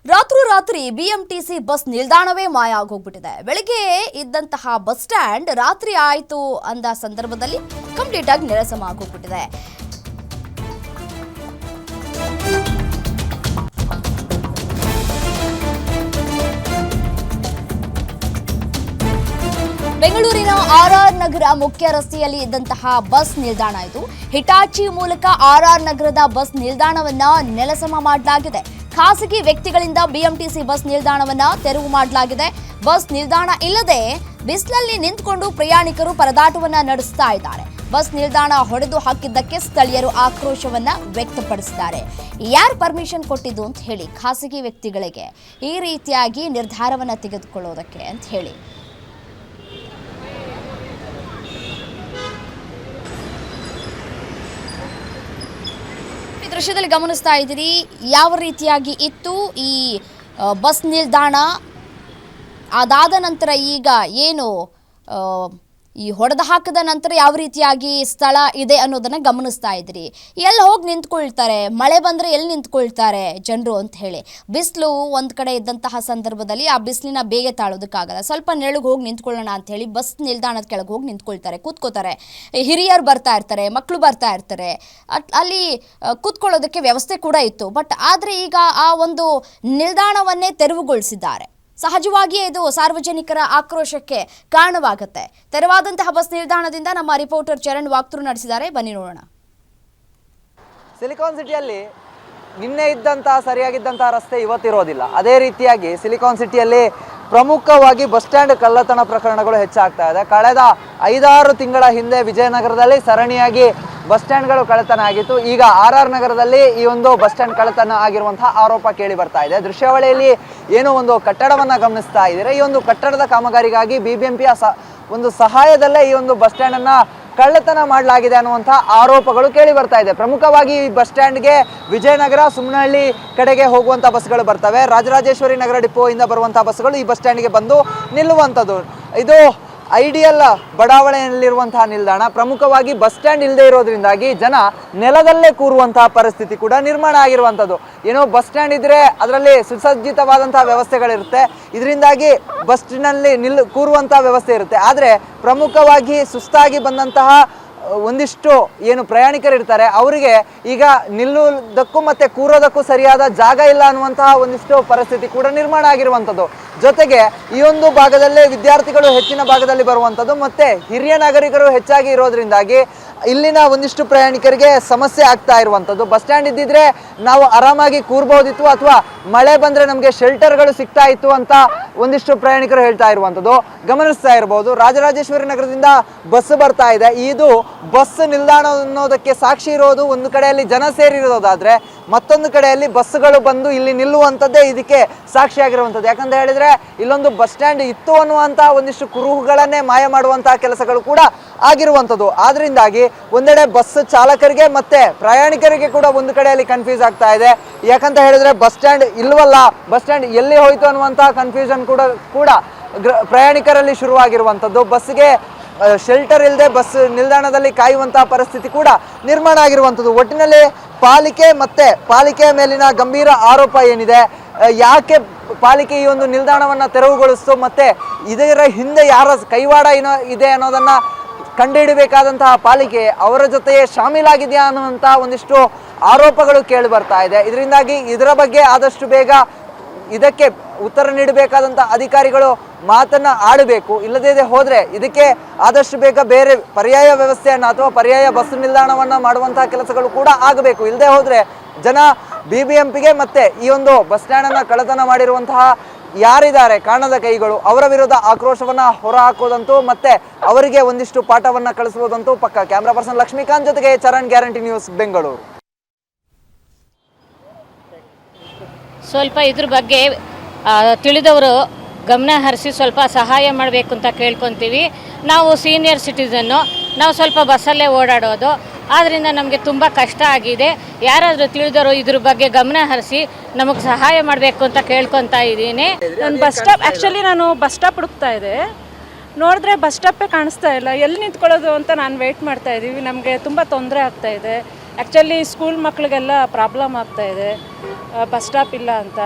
ರಾತ್ರಿ BMTC bus ನಿಲ್ದಾಣವೇ ಮಾಯ ಆಗೋಗ್ಬಿಟ್ಟಿದೆ. ಬೆಳಗ್ಗೆ ಇದ್ದಂತಹ ಬಸ್ ಸ್ಟ್ಯಾಂಡ್ ರಾತ್ರಿ ಆಯಿತು ಅಂದ ಸಂದರ್ಭದಲ್ಲಿ ಕಂಪ್ಲೀಟ್ ಆಗಿ ನೆಲಸಮ ಆಗೋಗ್ಬಿಟ್ಟಿದೆ. ಬೆಂಗಳೂರಿನ ಆರ್ಆರ್ ನಗರ ಮುಖ್ಯ ರಸ್ತೆಯಲ್ಲಿ ಇದ್ದಂತಹ ಬಸ್ ನಿಲ್ದಾಣ ಇದು. ಹಿಟಾಚಿ ಮೂಲಕ ಆರ್ಆರ್ ನಗರದ ಬಸ್ ನಿಲ್ದಾಣವನ್ನ ನೆಲಸಮ ಮಾಡಲಾಗಿದೆ. ಖಾಸಗಿ ವ್ಯಕ್ತಿಗಳಿಂದ ಬಿಎಂಟಿಸಿ ಬಸ್ ನಿಲ್ದಾಣವನ್ನ ತೆರವು ಮಾಡಲಾಗಿದೆ. ಬಸ್ ನಿಲ್ದಾಣ ಇಲ್ಲದೆ ಬಿಸಿಲಲ್ಲಿ ನಿಂತುಕೊಂಡು ಪ್ರಯಾಣಿಕರು ಪರದಾಟವನ್ನ ನಡೆಸ್ತಾ ಇದ್ದಾರೆ. ಬಸ್ ನಿಲ್ದಾಣ ಹೊಡೆದು ಹಾಕಿದ್ದಕ್ಕೆ ಸ್ಥಳೀಯರು ಆಕ್ರೋಶವನ್ನ ವ್ಯಕ್ತಪಡಿಸಿದ್ದಾರೆ. ಯಾರು ಪರ್ಮಿಷನ್ ಕೊಟ್ಟಿದ್ದು ಅಂತ ಹೇಳಿ ಖಾಸಗಿ ವ್ಯಕ್ತಿಗಳಿಗೆ ಈ ರೀತಿಯಾಗಿ ನಿರ್ಧಾರವನ್ನ ತೆಗೆದುಕೊಳ್ಳೋದಕ್ಕೆ ಅಂತ ಹೇಳಿ ದೃಶ್ಯದಲ್ಲಿ ಗಮನಿಸ್ತಾ ಇದ್ದೀರಿ ಯಾವ ರೀತಿಯಾಗಿ ಇತ್ತು ಈ ಬಸ್ ನಿಲ್ದಾಣ. ಅದಾದ ನಂತರ ಈಗ ಏನು ಈ ಹೊಡೆದು ಹಾಕಿದ ನಂತರ ಯಾವ ರೀತಿಯಾಗಿ ಸ್ಥಳ ಇದೆ ಅನ್ನೋದನ್ನ ಗಮನಿಸ್ತಾ ಇದ್ದೀರಿ. ಎಲ್ಲಿ ಹೋಗಿ ನಿಂತ್ಕೊಳ್ತಾರೆ, ಮಳೆ ಬಂದರೆ ಎಲ್ಲಿ ನಿಂತ್ಕೊಳ್ತಾರೆ ಜನರು ಅಂತ ಹೇಳಿ. ಬಿಸಿಲು ಒಂದು ಕಡೆ ಇದ್ದಂತಹ ಸಂದರ್ಭದಲ್ಲಿ ಆ ಬಿಸಿಲಿನ ಬೇಗ ತಾಳೋದಕ್ಕಾಗಲ್ಲ. ಸ್ವಲ್ಪ ನೆರಳಿಗೆ ಹೋಗಿ ನಿಂತ್ಕೊಳ್ಳೋಣ ಅಂತ ಹೇಳಿ ಬಸ್ ನಿಲ್ದಾಣದ ಕೆಳಗೆ ಹೋಗಿ ನಿಂತ್ಕೊಳ್ತಾರೆ, ಕೂತ್ಕೋತಾರೆ. ಹಿರಿಯರು ಬರ್ತಾ ಇರ್ತಾರೆ, ಮಕ್ಕಳು ಬರ್ತಾ ಇರ್ತಾರೆ. ಅಲ್ಲಿ ಕೂತ್ಕೊಳ್ಳೋದಕ್ಕೆ ವ್ಯವಸ್ಥೆ ಕೂಡ ಇತ್ತು. ಬಟ್ ಆದರೆ ಈಗ ಆ ಒಂದು ನಿಲ್ದಾಣವನ್ನೇ ತೆರವುಗೊಳಿಸಿದ್ದಾರೆ. ಸಹಜವಾಗಿಯೇ ಇದು ಸಾರ್ವಜನಿಕರ ಆಕ್ರೋಶಕ್ಕೆ ಕಾರಣವಾಗುತ್ತೆ. ತೆರವಾದಂತಹ ಬಸ್ ನಿಲ್ದಾಣದಿಂದ ನಮ್ಮ ರಿಪೋರ್ಟರ್ ಚರಣ್ ವಾಕ್ತೃ ನಡೆಸಿದ್ದಾರೆ, ಬನ್ನಿ ನೋಡೋಣ. ಸಿಲಿಕಾನ್ ಸಿಟಿಯಲ್ಲಿ ನಿನ್ನೆ ಇದ್ದಂತಹ ಸರಿಯಾಗಿದ್ದಂತಹ ರಸ್ತೆ ಇವತ್ತಿರೋದಿಲ್ಲ. ಅದೇ ರೀತಿಯಾಗಿ ಸಿಲಿಕಾನ್ ಸಿಟಿಯಲ್ಲಿ ಪ್ರಮುಖವಾಗಿ ಬಸ್ ಸ್ಟ್ಯಾಂಡ್ ಕಳ್ಳತನ ಪ್ರಕರಣಗಳು ಹೆಚ್ಚಾಗ್ತಾ ಇದೆ. ಕಳೆದ 5-6 ತಿಂಗಳ ಹಿಂದೆ ವಿಜಯನಗರದಲ್ಲಿ ಸರಣಿಯಾಗಿ ಬಸ್ ಸ್ಟ್ಯಾಂಡ್ಗಳು ಕಳ್ಳತನ ಆಗಿತ್ತು. ಈಗ ಆರ್ಆರ್ ನಗರದಲ್ಲಿ ಈ ಒಂದು ಬಸ್ ಸ್ಟ್ಯಾಂಡ್ ಕಳ್ಳತನ ಆಗಿರುವಂತಹ ಆರೋಪ ಕೇಳಿ ಬರ್ತಾ ಇದೆ. ದೃಶ್ಯಾವಳಿಯಲ್ಲಿ ಏನೋ ಒಂದು ಕಟ್ಟಡವನ್ನು ಗಮನಿಸ್ತಾ ಇದ್ದೀರಾ. ಈ ಒಂದು ಕಟ್ಟಡದ ಕಾಮಗಾರಿಗಾಗಿ ಬಿಬಿಎಂಪಿಯ ಒಂದು ಸಹಾಯದಲ್ಲೇ ಈ ಒಂದು ಬಸ್ ಸ್ಟ್ಯಾಂಡ್ ಅನ್ನ ಕಳ್ಳತನ ಮಾಡಲಾಗಿದೆ ಅನ್ನುವಂತಹ ಆರೋಪಗಳು ಕೇಳಿ ಬರ್ತಾ ಇದೆ. ಪ್ರಮುಖವಾಗಿ ಈ ಬಸ್ ಸ್ಟ್ಯಾಂಡ್ಗೆ ವಿಜಯನಗರ, ಸುಮ್ನಹಳ್ಳಿ ಕಡೆಗೆ ಹೋಗುವಂಥ ಬಸ್ಗಳು ಬರ್ತವೆ. ರಾಜರಾಜೇಶ್ವರಿ ನಗರ ಡಿಪೋ ಇಂದ ಬರುವಂತಹ ಬಸ್ಗಳು ಈ ಬಸ್ ಸ್ಟ್ಯಾಂಡ್ಗೆ ಬಂದು ನಿಲ್ಲುವಂಥದ್ದು. ಇದು ಐಡಿಯಲ್ ಬಡಾವಣೆಯಲ್ಲಿರುವಂತಹ ನಿಲ್ದಾಣ. ಪ್ರಮುಖವಾಗಿ ಬಸ್ ಸ್ಟ್ಯಾಂಡ್ ಇಲ್ಲದೆ ಇರೋದ್ರಿಂದಾಗಿ ಜನ ನೆಲದಲ್ಲೇ ಕೂರುವಂತಹ ಪರಿಸ್ಥಿತಿ ಕೂಡ ನಿರ್ಮಾಣ ಆಗಿರುವಂಥದ್ದು. ಏನೋ ಬಸ್ ಸ್ಟ್ಯಾಂಡ್ ಇದ್ರೆ ಅದರಲ್ಲಿ ಸುಸಜ್ಜಿತವಾದಂತಹ ವ್ಯವಸ್ಥೆಗಳಿರುತ್ತೆ, ಇದರಿಂದಾಗಿ ಬಸ್ನಲ್ಲಿ ಕೂರುವಂತಹ ವ್ಯವಸ್ಥೆ ಇರುತ್ತೆ. ಆದರೆ ಪ್ರಮುಖವಾಗಿ ಸುಸ್ತಾಗಿ ಬಂದಂತಹ ಒಂದಿಷ್ಟು ಏನು ಪ್ರಯಾಣಿಕರಿರ್ತಾರೆ ಅವರಿಗೆ ಈಗ ನಿಲ್ಲುವುದಕ್ಕೂ ಮತ್ತೆ ಕೂರೋದಕ್ಕೂ ಸರಿಯಾದ ಜಾಗ ಇಲ್ಲ ಅನ್ನುವಂತಹ ಒಂದಿಷ್ಟು ಪರಿಸ್ಥಿತಿ ಕೂಡ ನಿರ್ಮಾಣ ಆಗಿರುವಂಥದ್ದು. ಜೊತೆಗೆ ಈ ಒಂದು ಭಾಗದಲ್ಲೇ ವಿದ್ಯಾರ್ಥಿಗಳು ಹೆಚ್ಚಿನ ಭಾಗದಲ್ಲಿ ಬರುವಂಥದ್ದು ಮತ್ತೆ ಹಿರಿಯ ನಾಗರಿಕರು ಹೆಚ್ಚಾಗಿ ಇರೋದ್ರಿಂದಾಗಿ ಇಲ್ಲಿನ ಒಂದಿಷ್ಟು ಪ್ರಯಾಣಿಕರಿಗೆ ಸಮಸ್ಯೆ ಆಗ್ತಾ ಇರುವಂಥದ್ದು. ಬಸ್ ಸ್ಟ್ಯಾಂಡ್ ಇದ್ದಿದ್ರೆ ನಾವು ಆರಾಮಾಗಿ ಕೂರ್ಬೋದಿತ್ತು ಅಥವಾ ಮಳೆ ಬಂದರೆ ನಮಗೆ ಶೆಲ್ಟರ್ಗಳು ಸಿಗ್ತಾ ಇತ್ತು ಅಂತ ಒಂದಿಷ್ಟು ಪ್ರಯಾಣಿಕರು ಹೇಳ್ತಾ ಇರುವಂಥದ್ದು ಗಮನಿಸ್ತಾ ಇರಬಹುದು. ರಾಜರಾಜೇಶ್ವರಿ ನಗರದಿಂದ ಬಸ್ ಬರ್ತಾ ಇದೆ. ಇದು ಬಸ್ ನಿಲ್ದಾಣ ಅನ್ನೋದಕ್ಕೆ ಸಾಕ್ಷಿ ಇರೋದು ಒಂದು ಕಡೆಯಲ್ಲಿ ಜನ ಸೇರಿರೋದಾದ್ರೆ ಮತ್ತೊಂದು ಕಡೆಯಲ್ಲಿ ಬಸ್ಗಳು ಬಂದು ಇಲ್ಲಿ ನಿಲ್ಲುವಂಥದ್ದೇ ಇದಕ್ಕೆ ಸಾಕ್ಷಿಯಾಗಿರುವಂಥದ್ದು. ಯಾಕಂತ ಹೇಳಿದ್ರೆ ಇಲ್ಲೊಂದು ಬಸ್ ಸ್ಟ್ಯಾಂಡ್ ಇತ್ತು ಅನ್ನುವಂತಹ ಒಂದಿಷ್ಟು ಕುರುಹುಗಳನ್ನೇ ಮಾಯ ಮಾಡುವಂತಹ ಕೆಲಸಗಳು ಕೂಡ ಆಗಿರುವಂಥದ್ದು. ಆದ್ರಿಂದಾಗಿ ಒಂದೆಡೆ ಬಸ್ ಚಾಲಕರಿಗೆ ಮತ್ತೆ ಪ್ರಯಾಣಿಕರಿಗೆ ಕೂಡ ಒಂದು ಕಡೆಯಲ್ಲಿ ಕನ್ಫ್ಯೂಸ್ ಆಗ್ತಾ ಇದೆ. ಯಾಕಂತ ಹೇಳಿದ್ರೆ ಬಸ್ ಸ್ಟ್ಯಾಂಡ್ ಇಲ್ವಲ್ಲ, ಬಸ್ ಸ್ಟ್ಯಾಂಡ್ ಎಲ್ಲಿ ಹೋಯ್ತು ಅನ್ನುವಂತಹ ಕನ್ಫ್ಯೂಷನ್ ಕೂಡ ಪ್ರಯಾಣಿಕರಲ್ಲಿ ಶುರುವಾಗಿರುವಂಥದ್ದು. ಬಸ್ಗೆ ಶೆಲ್ಟರ್ ಇಲ್ಲದೆ ಬಸ್ ನಿಲ್ದಾಣದಲ್ಲಿ ಕಾಯುವಂತಹ ಪರಿಸ್ಥಿತಿ ಕೂಡ ನಿರ್ಮಾಣ ಆಗಿರುವಂಥದ್ದು. ಒಟ್ಟಿನಲ್ಲಿ ಪಾಲಿಕೆಯ ಮೇಲಿನ ಗಂಭೀರ ಆರೋಪ ಏನಿದೆ, ಯಾಕೆ ಪಾಲಿಕೆ ಈ ಒಂದು ನಿಲ್ದಾಣವನ್ನು ತೆರವುಗೊಳಿಸ್ತು ಮತ್ತೆ ಇದರ ಹಿಂದೆ ಯಾರ ಕೈವಾಡ ಏನೋ ಇದೆ ಅನ್ನೋದನ್ನ ಕಂಡುಹಿಡಬೇಕಾದಂತಹ ಪಾಲಿಕೆ ಅವರ ಜೊತೆಯೇ ಶಾಮೀಲಾಗಿದೆಯಾ ಅನ್ನುವಂತಹ ಒಂದಿಷ್ಟು ಆರೋಪಗಳು ಕೇಳಿ ಬರ್ತಾ ಇದೆ. ಇದರಿಂದಾಗಿ ಇದರ ಬಗ್ಗೆ ಆದಷ್ಟು ಬೇಗ ಇದಕ್ಕೆ ಉತ್ತರ ನೀಡಬೇಕಾದಂಥ ಅಧಿಕಾರಿಗಳು ಮಾತನ್ನ ಆಡಬೇಕು. ಇಲ್ಲದೇ ಹೋದರೆ ಇದಕ್ಕೆ ಆದಷ್ಟು ಬೇಗ ಬೇರೆ ಪರ್ಯಾಯ ವ್ಯವಸ್ಥೆಯನ್ನು ಅಥವಾ ಪರ್ಯಾಯ ಬಸ್ ನಿಲ್ದಾಣವನ್ನು ಮಾಡುವಂತಹ ಕೆಲಸಗಳು ಕೂಡ ಆಗಬೇಕು. ಇಲ್ಲದೆ ಹೋದರೆ ಜನ ಬಿಬಿಎಂಪಿಗೆ ಮತ್ತೆ ಈ ಒಂದು ಬಸ್ ಸ್ಟ್ಯಾಂಡನ್ನು ಕಳ್ಳತನ ಮಾಡಿರುವಂತಹ ಯಾರಿದ್ದಾರೆ ಕಾಣದ ಕೈಗಳು ಅವರ ವಿರುದ್ಧ ಆಕ್ರೋಶವನ್ನ ಹೊರಹಾಕೋದಂತೂ ಮತ್ತೆ ಅವರಿಗೆ ಒಂದಿಷ್ಟು ಪಾಠವನ್ನ ಕಳಿಸುವುದಂತೂ ಪಕ್ಕ. ಕ್ಯಾಮ್ರಾ ಪರ್ಸನ್ ಲಕ್ಷ್ಮೀಕಾಂತ್ ಜೊತೆಗೆ ಚರಣ್, ಗ್ಯಾರಂಟಿ ನ್ಯೂಸ್, ಬೆಂಗಳೂರು. ಸ್ವಲ್ಪ ಇದ್ರ ಬಗ್ಗೆ ತಿಳಿದವರು ಗಮನ ಹರಿಸಿ ಸ್ವಲ್ಪ ಸಹಾಯ ಮಾಡಬೇಕು ಅಂತ ಕೇಳ್ಕೊತೀವಿ. ನಾವು ಸೀನಿಯರ್ ಸಿಟಿಸನ್ನು, ನಾವು ಸ್ವಲ್ಪ ಬಸ್ಸಲ್ಲೇ ಓಡಾಡೋದು, ಆದ್ದರಿಂದ ನಮಗೆ ತುಂಬ ಕಷ್ಟ ಆಗಿದೆ. ಯಾರಾದರೂ ತಿಳಿದವರು ಇದ್ರ ಬಗ್ಗೆ ಗಮನ ಹರಿಸಿ ನಮಗೆ ಸಹಾಯ ಮಾಡಬೇಕು ಅಂತ ಕೇಳ್ಕೊತಾ ಇದ್ದೀನಿ. ನಾನು ಬಸ್ ಸ್ಟಾಪ್ ಹುಡುಕ್ತಾ ಇದ್ದೆ, ನೋಡಿದ್ರೆ ಬಸ್ ಸ್ಟಾಪೇ ಕಾಣಿಸ್ತಾ ಇಲ್ಲ. ಎಲ್ಲಿ ನಿಂತ್ಕೊಳ್ಳೋದು ಅಂತ ನಾನು ವೆಯ್ಟ್ ಮಾಡ್ತಾ ಇದ್ದೀವಿ. ನಮಗೆ ತುಂಬ ತೊಂದರೆ ಆಗ್ತಾ ಇದೆ. ಆ್ಯಕ್ಚುಲಿ ಸ್ಕೂಲ್ ಮಕ್ಕಳಿಗೆಲ್ಲ ಪ್ರಾಬ್ಲಮ್ ಆಗ್ತಾ ಇದೆ, ಬಸ್ ಸ್ಟಾಪ್ ಇಲ್ಲ ಅಂತ.